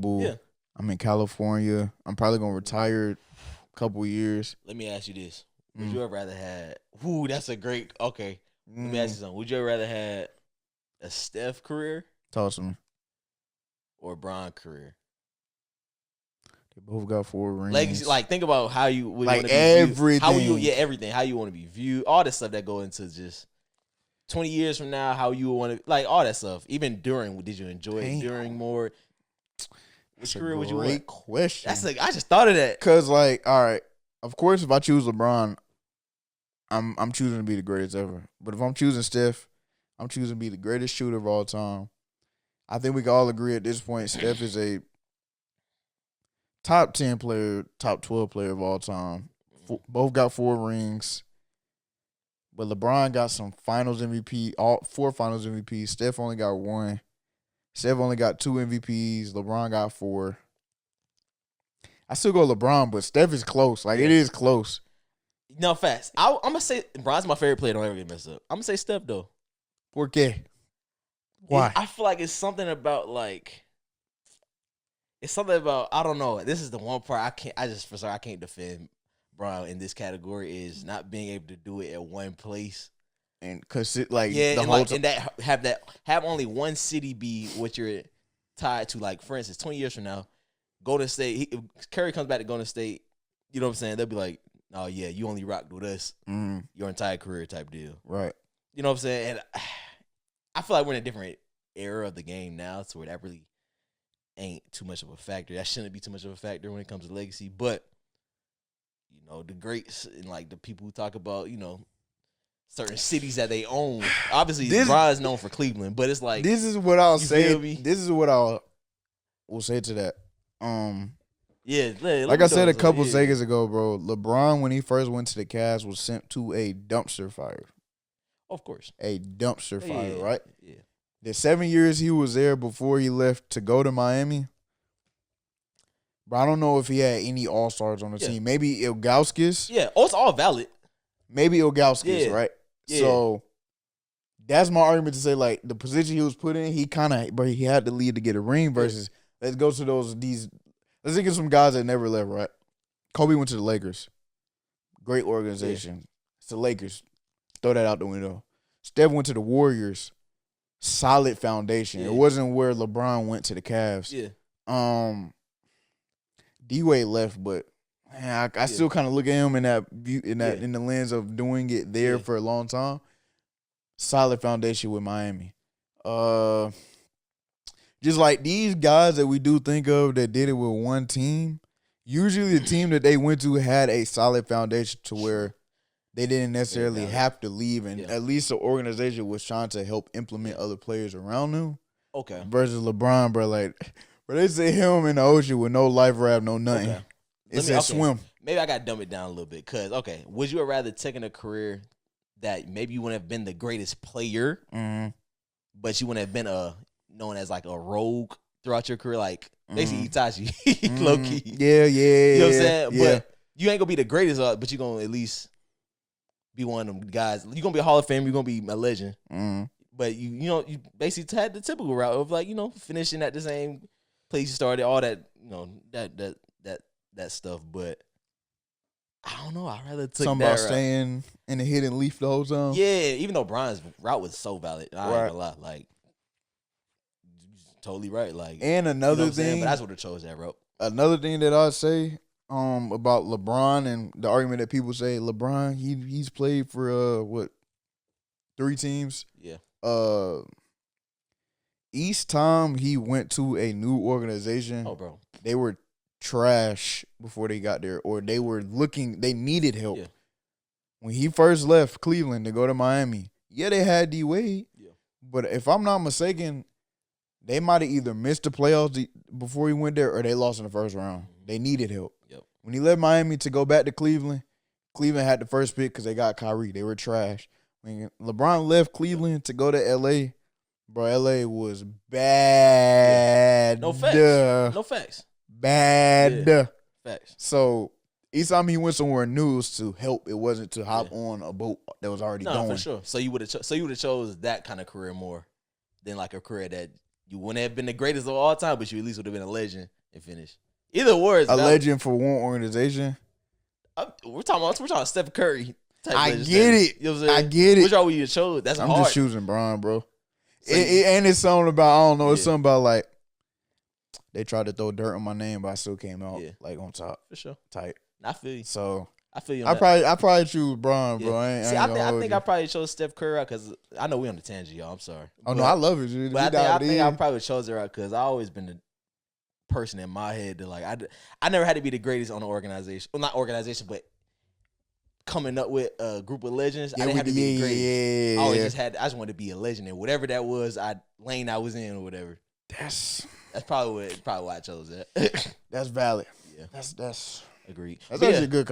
Yeah. I'm in California. I'm probably gonna retire a couple years. Let me ask you this: would you ever rather had? Ooh, that's a great. Okay, let me ask you something. Would you ever rather had a Steph career Talk to me. or a Bron career? They both got 4 rings. Legacy, like think about how you would Like want to be everything. viewed. Everything. How you want to be viewed. All that stuff that go into just 20 years from now. How you want to like all that stuff. Even during, did you enjoy it during more? Which career would you want? Great question. That's like I just thought of that. Cause like, all right, of course, if I choose LeBron, I'm choosing to be the greatest ever. But if I'm choosing Steph, I'm choosing to be the greatest shooter of all time. I think we can all agree at this point, Steph is a top 10 player, top 12 player of all time. Both got 4 rings. But LeBron got some finals MVP, all 4 finals MVPs. Steph only got 1. Steph only got 2 MVPs. LeBron got 4. I still go LeBron, but Steph is close. Like, it is close. No, fast. I'm going to say Bron's my favorite player. Don't ever get messed up. I'm going to say Steph, though. ¿Por qué? Why? I feel like it's something about, like, it's something about, I don't know. This is the one part I can't defend Bron in this category is not being able to do it at one place. And cause it, like yeah, the and whole like and have only one city be what you're tied to. Like for instance, 20 years from now, Golden State. If Curry comes back to Golden State. You know what I'm saying? They'll be like, "Oh yeah, you only rocked with us your entire career," type deal. Right. You know what I'm saying? And I feel like we're in a different era of the game now, so where that really ain't too much of a factor. That shouldn't be too much of a factor when it comes to legacy. But you know, the greats and like the people who talk about, you know, certain cities that they own. Obviously, Bron is known for Cleveland, but it's like this is what I'll say. Me? This is what I'll will say to that. Yeah, like I said a couple seconds ago, bro. LeBron, when he first went to the Cavs, was sent to a dumpster fire. Of course, a dumpster fire, right? Yeah. The 7 years he was there before he left to go to Miami. But I don't know if he had any All-Stars on the team. Maybe Ilgauskas. Yeah. Oh, it's all valid. Maybe Ilgauskas, right? Yeah. So that's my argument to say, like, the position he was put in, he had to lead to get a ring versus let's go to let's think of some guys that never left, right? Kobe went to the Lakers. Great organization. Yeah. It's the Lakers. Throw that out the window. Steph went to the Warriors. Solid foundation. It wasn't where LeBron went to the Cavs. Yeah. D-Wade left, but man, I still kind of look at him in that view, in the lens of doing it there for a long time. Solid foundation with Miami. Just like these guys that we do think of that did it with one team, usually the team that they went to had a solid foundation to where they didn't necessarily have to leave, and at least the organization was trying to help implement other players around them. Okay. Versus LeBron, bro, like, bro, they say him in the ocean with no life raft, no nothing. Okay. It says swim. Maybe I got to dumb it down a little bit because, would you have rather taken a career that maybe you wouldn't have been the greatest player, but you wouldn't have been known as like a rogue throughout your career, like basically Itachi, low key. Yeah. You know what I'm saying? Yeah. But you ain't gonna be the greatest, but you gonna at least be one of them guys. You're gonna be a Hall of Fame. You're gonna be a legend. But you basically had the typical route of like finishing at the same place you started, all that that stuff. But I don't know. I'd rather take something about staying in the hidden leaf the whole time. Yeah, even though Bron's route was so valid, I ain't gonna lie. Like, totally right. Like, and another thing, but that's what I chose that route. Another thing that I'd say about LeBron and the argument that people say LeBron, he's played for 3 teams. Yeah. Each time he went to a new organization, they were trash before they got there, or they needed help. Yeah. When he first left Cleveland to go to Miami, they had D-Wade. Yeah. But if I'm not mistaken, they might have either missed the playoffs before he went there or they lost in the first round. They needed help. Yep. When he left Miami to go back to Cleveland, Cleveland had the first pick because they got Kyrie. They were trash. When LeBron left Cleveland to go to L.A., bro, L.A. was bad. Yeah. No facts. Bad. Yeah. Facts. So each time he went somewhere new, it was to help. It wasn't to hop on a boat that was already going. For sure. So you would have chose that kind of career more than like a career that You wouldn't have been the greatest of all time, but you at least would have been a legend and finished. Either words, a legend for one organization. We're talking Steph Curry. I get it. You know what I'm saying? I get it. Which one would you chose? That's hard. I'm just choosing Bron, bro. And it's something about, I don't know, it's something about like they tried to throw dirt on my name, but I still came out like on top. For sure. Tight. I feel you. So I feel you. I probably choose Bron, bro. I think I probably chose Steph Curry because I know we on the tangent, y'all. I'm sorry. Oh, no, I love it, dude. But I think I probably chose her out because I always been the person in my head that like I never had to be the greatest on the organization. Well, not organization, but coming up with a group of legends. I didn't have to be the greatest. I always I just wanted to be a legend, and whatever that was, lane I was in or whatever. That's probably why I chose that. That's valid. Yeah, that's agreed. That's actually a good.